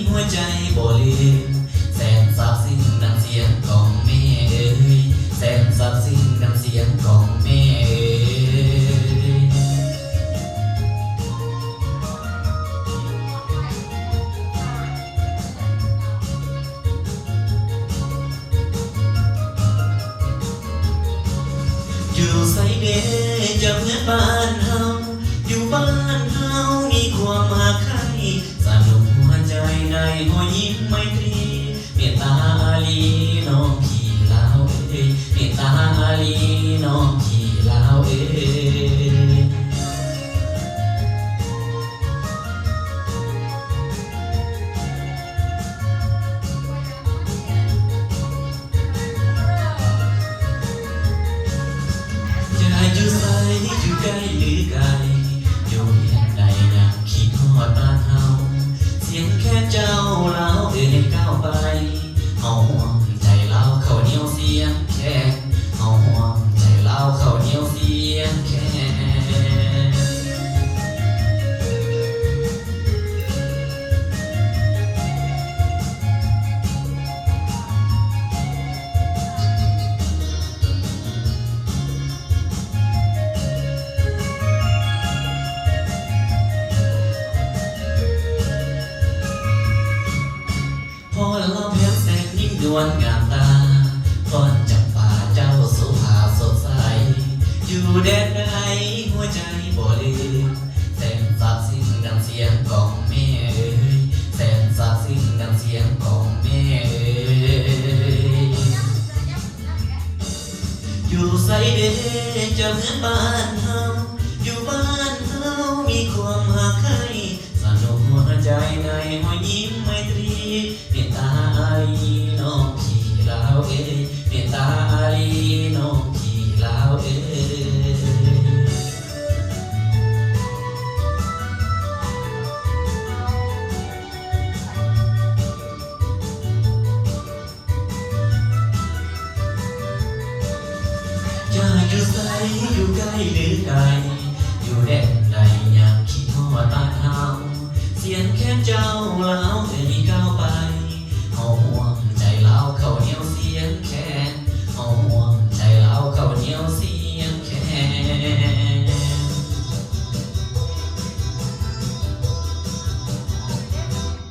หัวใจบ่ลืมแสนซาบซึ้งดังเสียงของแม่เอ๋ยแสนซาบซึ้งดังเสียงของแม่เอ๋ยอยู่ไสเด้จะเหมือนบ้านเฮาอยู่บ้านเฮามีความหักใคร่สนุกหัวใจในหอยยิ้มไมตรีเมตตาอาลีน้องพี่ลาวเอ้ยเมตตาอาลีน้องพี่ลาวเอ้ยจะอยู่ไสอยู่ใกล้หรือไกลอยู่เพียงใดยังคิดฮอดบ้านเฮาเสียงแค่เจ้าลาวเอ้ยก้าวไปเฮาห่วงใจลาวข้าวเหนียวเสียงแค่เฮาห่วงใจลาวข้าวเหนียวเสียงแค่พอเราเพียงแสงยิ่งดวนงามตาฟ้อนจำป่าเจ้าสุภาพสดใสอยู่แดนใดหัวใจบ่ลืมแสนซาบซึ้งดังเสียงของแม่เอ๋ยแสนซาบซึ้งดังเสียงของแม่เอ๋ยอยู่ไสเด้จะเหมือนบ้านเฮาอยู่บ้านเฮามีความหักใคร่สนุกหัวใจในหอยยิ้มไมตรีเมตตาอาลีน้องพี่ลาวเอ้ยเมตตาอาลีน้องพี่ลาวเอ้ยจะอยู่ไสอยู่ใกล้หรือไกลอยู่แดนใดยังคิดฮอดบ้านเฮาเสียงแค่เจ้าลาวเอ้ยก้าว